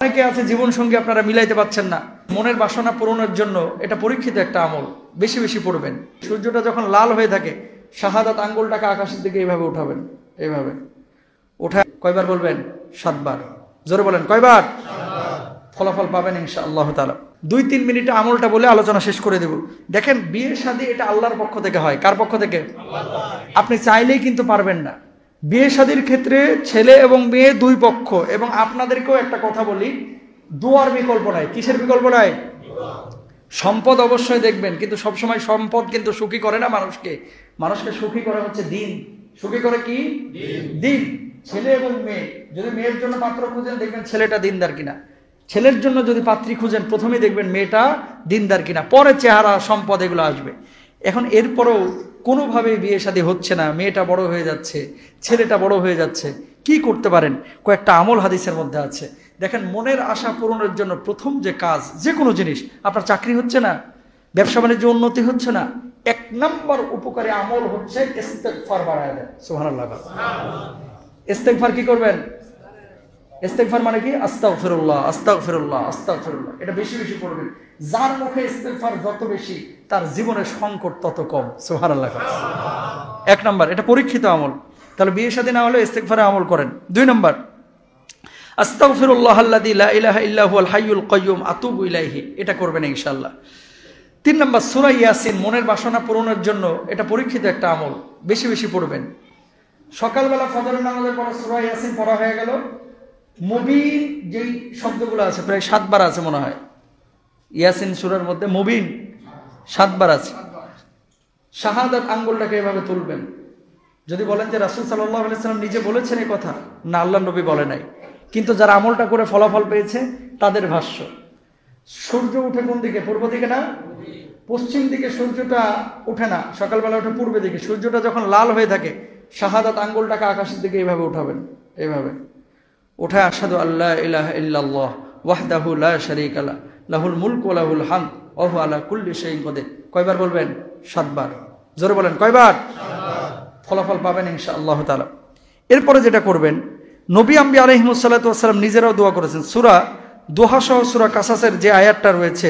অনেকে আছে জীবন সঙ্গী আপনারা মিলাইতে পারছেন না, মনের বাসনা পূরণের জন্য এটা পরীক্ষিত একটা আমল, বেশি বেশি পড়বেন। সূর্যটা যখন লাল হয়ে থাকে শাহাদাত আঙ্গুলটাকে আকাশের দিকে এইভাবে উঠাবেন, এইভাবে উঠা কয়বার বলবেন? 7 বার। জোরে বলেন কয়বার? ফলাফল পাবেন ইনশাআল্লাহ তাআলা। 2-3 মিনিটে আমলটা বলে আলোচনা শেষ করে দেব। দেখেন বিয়ে শাদী এটা আল্লাহর পক্ষ থেকে হয়। কার পক্ষ থেকে? আপনি চাইলেই কিন্তু পারবেন না। বিয়ে শাদীর ক্ষেত্রে ছেলে এবং মেয়ে দুই পক্ষ, এবং আপনাদেরকেও একটা কথা বলি, দোয়ার বিকল্প নাই। কিসের বিকল্প নাই? সম্পদ অবশ্যই দেখবেন, কিন্তু সবসময় সম্পদ কিন্তু সুখী করে না মানুষকে। মানুষকে সুখী করে হচ্ছে দিন। সুখী করে কি? দিন। ছেলে এবং মেয়ে, যদি মেয়ের জন্য পাত্র খুঁজেন দেখবেন ছেলেটা দিনদার কিনা, ছেলের জন্য যদি পাত্রী খুঁজেন প্রথমে দেখবেন মেয়েটা দিনদার কিনা, পরে চেহারা সম্পদ এগুলো আসবে। এখন এরপরেও কোনোভাবেই বিয়ে শাদী হচ্ছে না, মেয়েটা বড় হয়ে যাচ্ছে, ছেলেটা বড় হয়ে যাচ্ছে, কি করতে পারেন? কয়েকটা আমল হাদিসের মধ্যে আছে। দেখেন মনের আশা পূরণের জন্য প্রথম যে কাজ, যে কোনো জিনিস, আপনার চাকরি হচ্ছে না, ব্যবসা বাণিজ্য উন্নতি হচ্ছে না, 1 নম্বর উপকারী আমল হচ্ছে ইস্তেগফার বাড়ায় দেন। সুবহানাল্লাহ। ইস্তেগফার কি করবেন? ইস্তেগফার মানে কি? আস্তাগফিরুল্লাহ, আস্তাগফিরুল্লাহ, আস্তাগফিরুল্লাহ। এটা বেশি বেশি পড়বেন। যার মুখে ইস্তেগফার যত বেশি, তার জীবনের সংকট তত কম। সুবহানাল্লাহ। 1 নম্বর, এটা পরীক্ষিত আমল। তাহলে বিয়ে শাদী না হলে ইস্তেগফারে আমল করেন। 2 নম্বর, আস্তাগফিরুল্লাহ আল্লাযী লা ইলাহা ইল্লা হুয়াল হাইয়ুল কাইয়্যুম আতুবু ইলাইহি, এটা করবেন ইনশাআল্লাহ। 3 নম্বর, সূরা ইয়াসিন মনের বাসনা পূরণের জন্য এটা পরীক্ষিত একটা আমল, বেশি বেশি পড়বেন। সকালবেলা ফজরের নামাজের পর সূরা ইয়াসিন পড়া হয়ে গেল, মুবিন যেই শব্দগুলো আছে প্রায় 7 বার আছে মনে হয় ইয়াসিন সূরার মধ্যে, মুবিন 7 বার আছে। শাহাদাত আঙ্গুলটাকে এভাবে তুলবেন। যদি বলেন যে রাসূল সাল্লাল্লাহু আলাইহি ওয়াসাল্লাম নিজে বলেছেন এই কথা, না, আল্লাহর নবী বলে নাই, কিন্তু যারা আমলটা করে ফলাফল পেয়েছে তাদের ভাষ্য। সূর্য উঠে কোন দিকে? পূর্ব দিকে না? পশ্চিম দিকে সূর্যটা উঠে না, সকালবেলা উঠে পূর্ব দিকে। সূর্যটা যখন লাল হয়ে থাকে শাহাদাত আঙ্গুলটাকে আকাশের দিকে এইভাবে উঠাবেন, এইভাবে উঠে আশহাদু আল্লা ইলাহা ইল্লাল্লাহ ওয়াহদাহু লা শারীকা লাহু লাহুল মুলকু ওয়া লাহুল হামদ ওয়া হুয়া আলা কুল্লি শাইইন কাদির। কয়বার বলবেন? 7 বার। জোরে বলেন কয়বার? 7 বার। ফলাফল পাবেন ইনশাআল্লাহ তাআলা। এরপরে যেটা করবেন, নবী আম্বিয়া আলাইহিমুস সালাতু ওয়াস সালাম নিজেরাও দোয়া করেছেন। সূরা দোহা সহ সূরা কাসাসের যে আয়াতটা রয়েছে,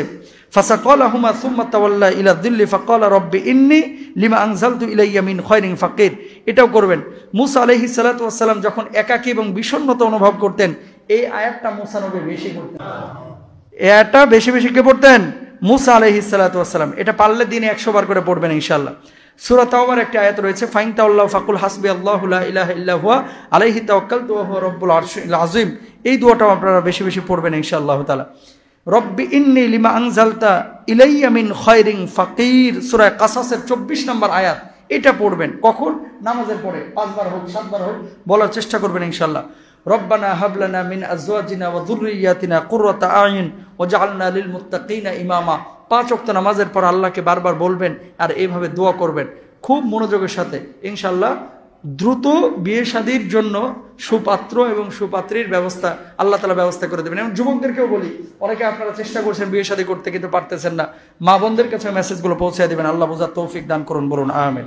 ফাসাকালাহুমা সুম্মা তাওয়াল্লা ইলা যিল্লি ফাকালা রাব্বি ইন্নী লিমা আনজালতু ইলাইয়া মিন খায়রিন ফাকির, এটাও করবেন। মুসা আলাইহিস সালাতু ওয়াস সালাম যখন একাকী এবং বিষণ্ণতা অনুভব করতেন, এই আয়াতটা মুসা নবী বেশি করতেন। এই আয়াতটা বেশি বেশি কে পড়তেন? মুসা আলাইহিস সালাতু ওয়াস সালাম। এটা পারলে দিনে 100 বার করে পড়বেন ইনশাআল্লাহ। সূরা তাওবার একটা আয়াত রয়েছে, ফাইন তাওয়াল্লাহু ফাকুল হাসবিয়াল্লাহু লা ইলাহা ইল্লা হুয়া আলাইহি তাওয়াক্কালতু ওয়া হুয়া রাব্বুল আরশিল আযীম। এই দোয়াটাও আপনারা বেশি বেশি পড়বেন ইনশাআল্লাহ তাআলা। রব্বি ইন্নী লিমা আনজালতা ইলাইয়া মিন খায়রিন ফাকির, সূরা কাসাসের 24 নম্বর আয়াত, এটা পড়বেন। কখন? নামাজের পরে 5 বার হোক 7 বার হোক বলার চেষ্টা করবেন ইনশাআল্লাহ। রব্বানা হাবলানা মিন আজওয়াজিনা ওয়া যুররিয়াতিনা কুররাতা আয়ুন ওয়াজআলনা লিল মুত্তাকিনা ইমামা। 5 ওয়াক্ত নামাজের পর আল্লাহকে বারবার বলবেন আর এইভাবে দোয়া করবেন খুব মনোযোগের সাথে। ইনশাআল্লাহ দ্রুত বিয়ে শাদীর জন্য সুপাত্র এবং সুপাত্রীর ব্যবস্থা আল্লাহ তাআলা ব্যবস্থা করে দেবেন। এবং যুবকদেরকেও বলি, অনেকে আপনারা চেষ্টা করছেন বিয়ে শাদী করতে কিন্তু পারতেছেন না, মা বোনদের কাছে মেসেজগুলো পৌঁছে দেবেন। আল্লাহ বুঝার তৌফিক দান করুন, বলুন আমিন।